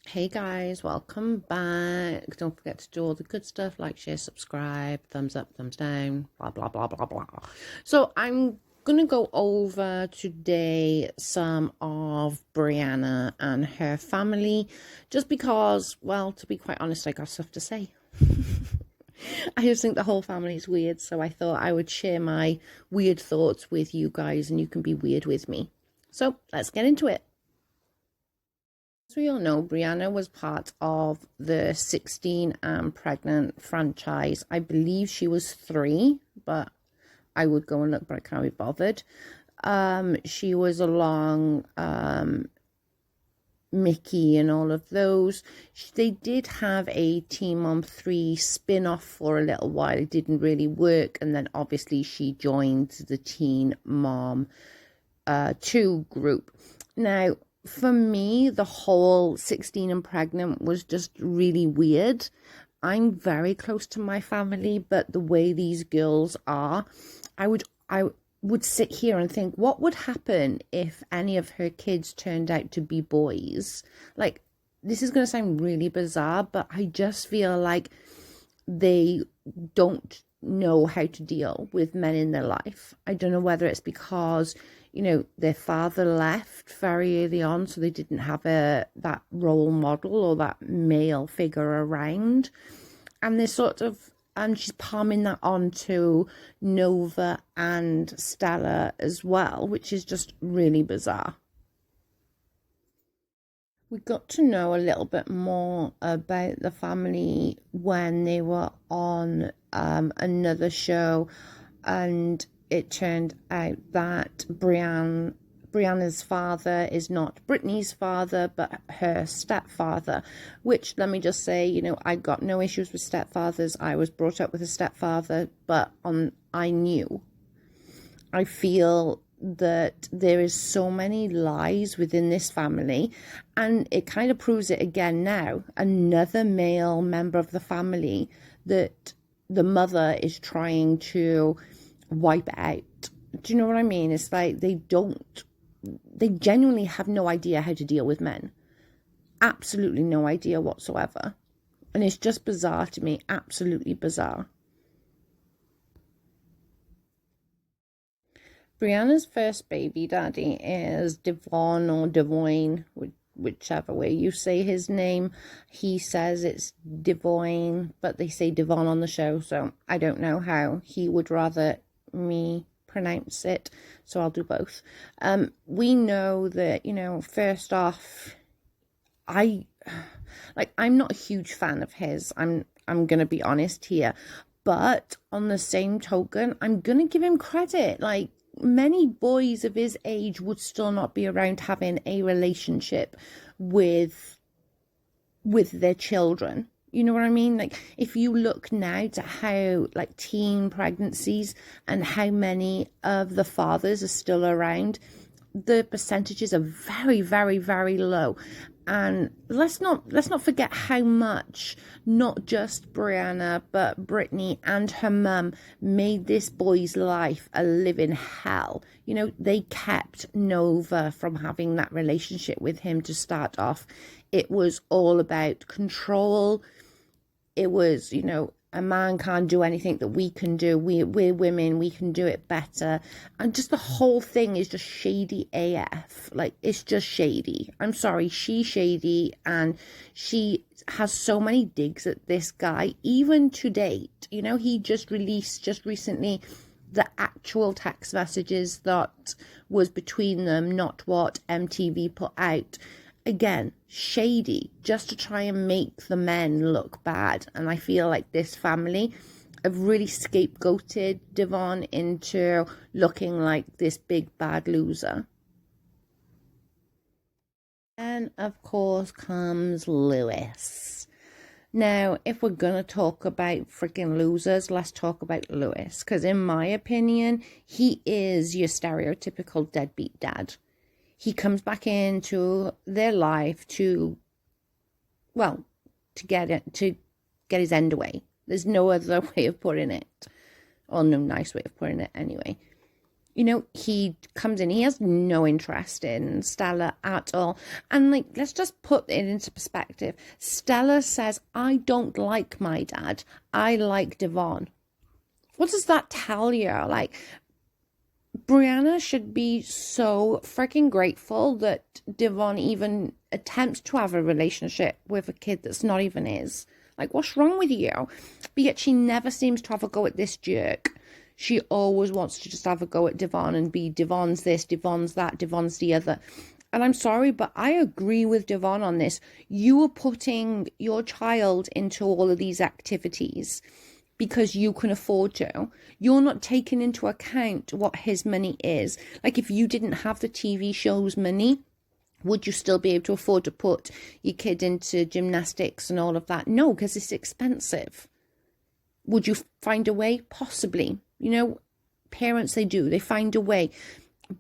Hey guys, welcome back. Don't forget to do all the good stuff like share, subscribe, thumbs up, thumbs down, blah blah blah blah blah. So I'm gonna go over today some of Brianna and her family, just because, well, to be quite honest, I got stuff to say. I just think the whole family is weird, so I thought I would share my weird thoughts with you guys and you can be weird with me. So let's get into it. As we all know, Brianna was part of the 16 and Pregnant franchise. I believe she was 3, but I would go and look, but I can't be bothered. She was along Mickey and all of those. They did have a Teen Mom 3 spin-off for a little while. It didn't really work, and then obviously she joined the Teen Mom 2 group. Now, for me, the whole 16 and Pregnant was just really weird. I'm very close to my family, but the way these girls are, I would sit here and think, what would happen if any of her kids turned out to be boys? Like, this is going to sound really bizarre, but I just feel like they don't know how to deal with men in their life. I don't know whether it's because their father left very early on, so they didn't have that role model or that male figure around. And she's palming that on to Nova and Stella as well, which is just really bizarre. We got to know a little bit more about the family when they were on another show, and it turned out that Brianna's father is not Brittany's father, but her stepfather, which, let me just say, I got no issues with stepfathers. I was brought up with a stepfather, but I feel that there is so many lies within this family, and it kind of proves it again now. Another male member of the family that the mother is trying to wipe out. Do you know what I mean? It's like they genuinely have no idea how to deal with men. Absolutely no idea whatsoever. And it's just bizarre to me. Absolutely bizarre. Brianna's first baby daddy is Devon or Devon, whichever way you say his name. He says it's Devon, but they say Devon on the show, so I don't know how he would rather me pronounce it, so I'll do both. We know that, first off, I'm not a huge fan of his. I'm gonna be honest here, but on the same token, I'm gonna give him credit. Like, many boys of his age would still not be around having a relationship with their children. You know what I mean? Like, if you look now to how, like, teen pregnancies and how many of the fathers are still around, the percentages are very, very, very low. And let's not forget how much not just Brianna but Brittany and her mum made this boy's life a living hell. They kept Nova from having that relationship with him to start off. It was all about control. It was, a man can't do anything that we can do. We're women, we can do it better. And just the whole thing is just shady AF. Like, it's just shady. I'm sorry, she's shady, and she has so many digs at this guy, even to date. He just released just recently the actual text messages that was between them, not what MTV put out. Again, shady, just to try and make the men look bad. And I feel like this family have really scapegoated Devon into looking like this big bad loser. And of course comes Lewis. Now, if we're going to talk about freaking losers, let's talk about Lewis. Because in my opinion, he is your stereotypical deadbeat dad. He comes back into their life to get his end away. There's no other way of putting it, or no nice way of putting it anyway. He comes in, he has no interest in Stella at all. And like, let's just put it into perspective. Stella says, I don't like my dad. I like Devon. What does that tell you? Like, Brianna should be so freaking grateful that Devon even attempts to have a relationship with a kid that's not even his. Like, what's wrong with you? But yet she never seems to have a go at this jerk. She always wants to just have a go at Devon and be Devon's this, Devon's that, Devon's the other. And I'm sorry, but I agree with Devon on this. You are putting your child into all of these activities because you can afford to. You're not taking into account what his money is. Like, if you didn't have the TV show's money, would you still be able to afford to put your kid into gymnastics and all of that? No, because it's expensive. Would you find a way? Possibly. Parents, they find a way.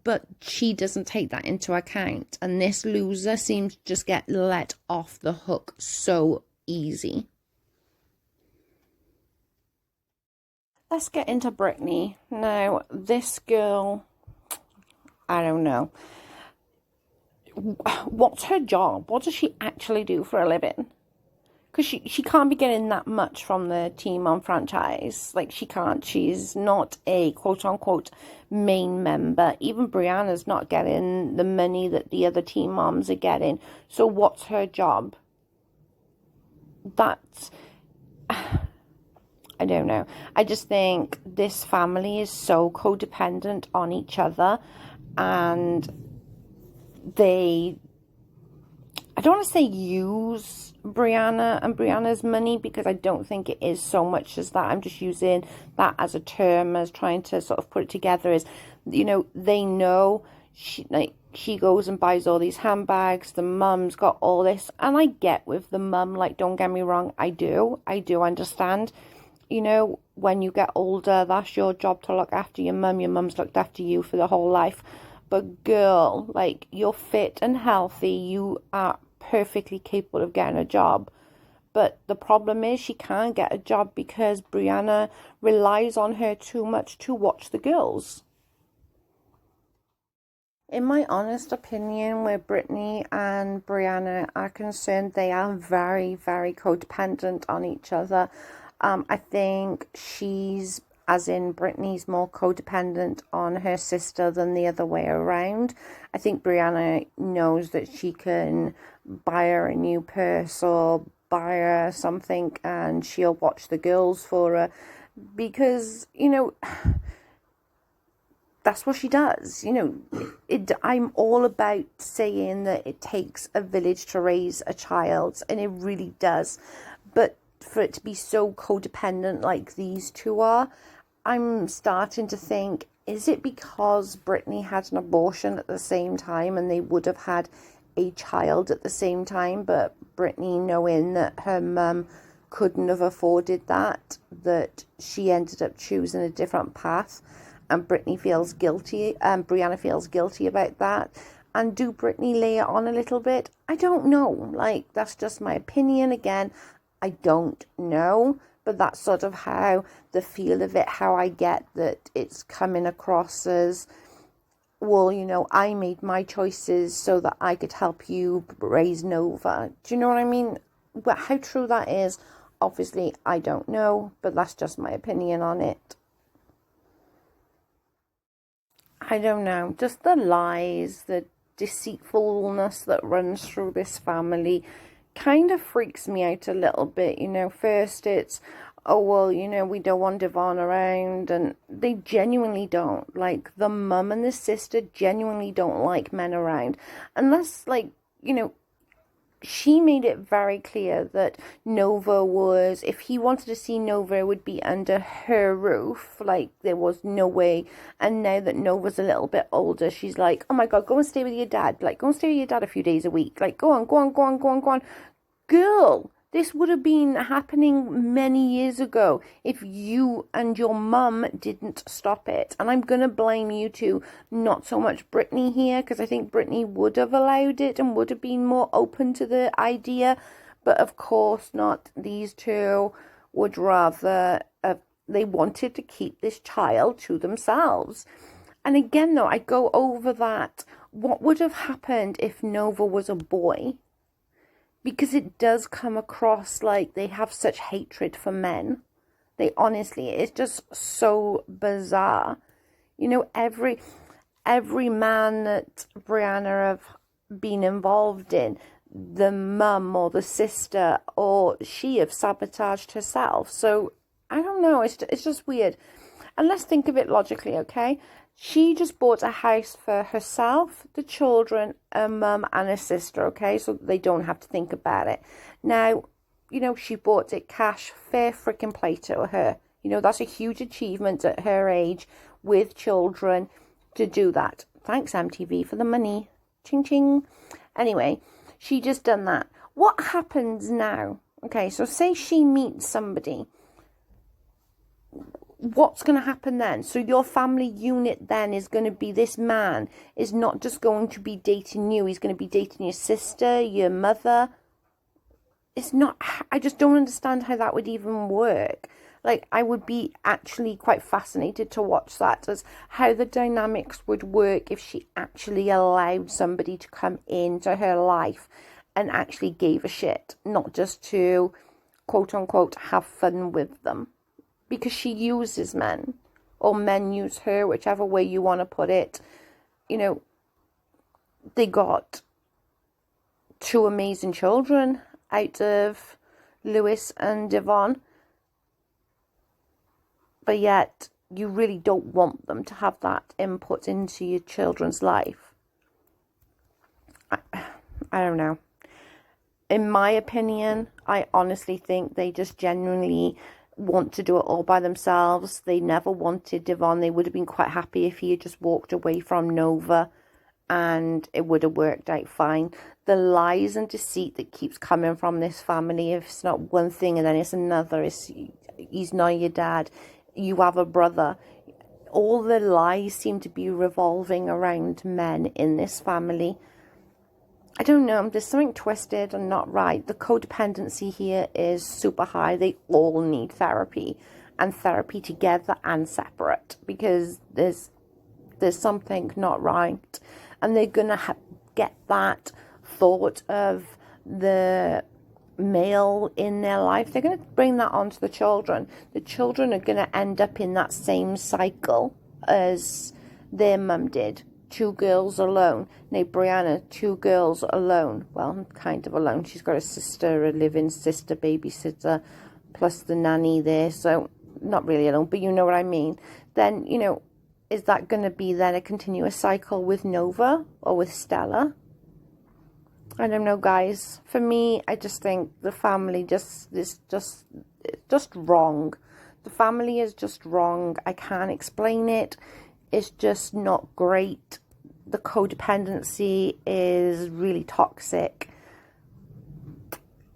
But she doesn't take that into account. And this loser seems to just get let off the hook so easy. Let's get into Brittany. Now, this girl, I don't know. What's her job? What does she actually do for a living? Because she can't be getting that much from the Teen Mom franchise. Like, she can't. She's not a quote-unquote main member. Even Brianna's not getting the money that the other Teen Moms are getting. So what's her job? That's... I don't know. I just think this family is so codependent on each other. And they... I don't want to say use Brianna and Brianna's money, because I don't think it is so much as that. I'm just using that as a term, as trying to sort of put it together. Is, they know she goes and buys all these handbags. The mum's got all this, and I get with the mum. Like, don't get me wrong, I do understand. When you get older, that's your job to look after your mum. Your mum's looked after you for the whole life. But girl, like, you're fit and healthy. You are perfectly capable of getting a job. But the problem is she can't get a job because Brianna relies on her too much to watch the girls. In my honest opinion, where Brittany and Brianna are concerned, they are very, very codependent on each other. I think she's, as in Brittany's, more codependent on her sister than the other way around. I think Brianna knows that she can buy her a new purse or buy her something and she'll watch the girls for her because, that's what she does. I'm all about saying that it takes a village to raise a child, and it really does. But for it to be so codependent like these two are, I'm starting to think, is it because Brittany had an abortion at the same time and they would have had a child at the same time, but Brittany, knowing that her mum couldn't have afforded that she ended up choosing a different path, and Brittany feels guilty, and Brianna feels guilty about that. And do Brittany lay it on a little bit? I don't know. Like, that's just my opinion. Again, I don't know. But that's sort of how the feel of it, how I get that it's coming across as, well, I made my choices so that I could help you raise Nova. Do you know what I mean? But how true that is, obviously, I don't know. But that's just my opinion on it. I don't know. Just the lies, the deceitfulness that runs through this family kind of freaks me out a little bit. First it's, oh, well, we don't want Devon around, and they genuinely don't. Like, the mum and the sister genuinely don't like men around, unless, like, she made it very clear that Nova was, if he wanted to see Nova, it would be under her roof. Like, there was no way. And now that Nova's a little bit older, she's like, oh my God, go and stay with your dad. Like, go and stay with your dad a few days a week. Like, go on. Girl, this would have been happening many years ago if you and your mum didn't stop it. And I'm going to blame you two, not so much Brittany here, because I think Brittany would have allowed it and would have been more open to the idea. But of course not. These two would rather, they wanted to keep this child to themselves. And again, though, I go over that. What would have happened if Nova was a boy? Because it does come across like they have such hatred for men. They honestly, it's just so bizarre. You know, every man that Brianna have been involved in, the mum or the sister or she have sabotaged herself. So I don't know, it's just weird. And let's think of it logically, okay? She just bought a house for herself, the children, a mum and a sister, okay? So they don't have to think about it. Now, you know, she bought it cash, fair freaking play to her. You know, that's a huge achievement at her age with children to do that. Thanks, MTV, for the money. Ching, ching. Anyway, she just done that. What happens now? Okay, so say she meets somebody. What's going to happen then? So your family unit then is going to be, this man is not just going to be dating you. He's going to be dating your sister, your mother. It's not, I just don't understand how that would even work. Like, I would be actually quite fascinated to watch that, as how the dynamics would work if she actually allowed somebody to come into her life and actually gave a shit, not just to, quote unquote, have fun with them. Because she uses men, or men use her, whichever way you want to put it. You know, they got 2 amazing children out of Lewis and Devon. But yet, you really don't want them to have that input into your children's life. I don't know. In my opinion, I honestly think they just genuinely want to do it all by themselves. They never wanted Devon. They would have been quite happy if he had just walked away from Nova and it would have worked out fine. The lies and deceit that keeps coming from this family, if it's not one thing and then it's another, he's not your dad, you have a brother. All the lies seem to be revolving around men in this family. I don't know, there's something twisted and not right. The codependency here is super high. They all need therapy, and therapy together and separate, because there's something not right. And they're going to get that thought of the male in their life. They're going to bring that onto the children. The children are going to end up in that same cycle as their mum did. 2 girls alone. Now, Brianna, 2 girls alone. Well, kind of alone. She's got a sister, a living sister, babysitter, plus the nanny there. So, not really alone, but you know what I mean. Then, you know, is that going to be then a continuous cycle with Nova or with Stella? I don't know, guys. For me, I just think the family is just wrong. The family is just wrong. I can't explain it. It's just not great. The codependency is really toxic.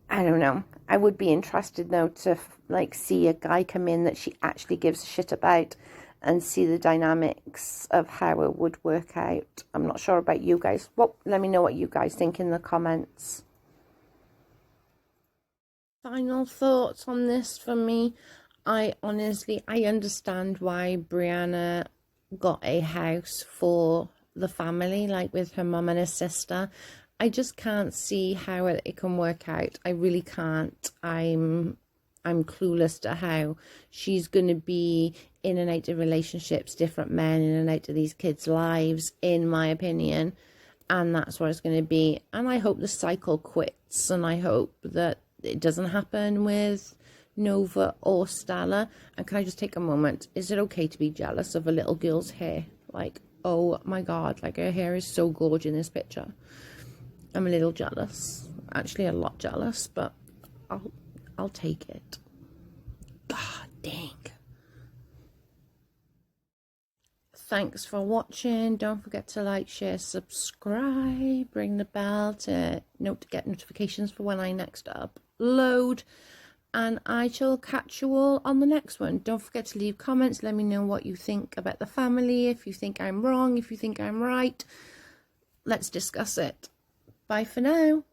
I don't know. I would be interested though to like see a guy come in that she actually gives a shit about and see the dynamics of how it would work out. I'm not sure about you guys. Well, let me know what you guys think in the comments. Final thoughts on this for me. I understand why Brianna got a house for the family, like with her mum and her sister. I just can't see how it can work out. I really can't. I'm clueless to how she's going to be in and out of relationships, different men in and out of these kids' lives, in my opinion. And that's what it's going to be. And I hope the cycle quits. And I hope that it doesn't happen with Nova or Stella. And can I just take a moment? Is it okay to be jealous of a little girl's hair? Like, oh my God, like her hair is so gorgeous in this picture. I'm a little jealous. Actually, a lot jealous, but I'll take it. God dang. Thanks for watching. Don't forget to like, share, subscribe. Ring the bell to get notifications for when I next upload. And I shall catch you all on the next one. Don't forget to leave comments. Let me know what you think about the family. If you think I'm wrong, if you think I'm right. Let's discuss it. Bye for now.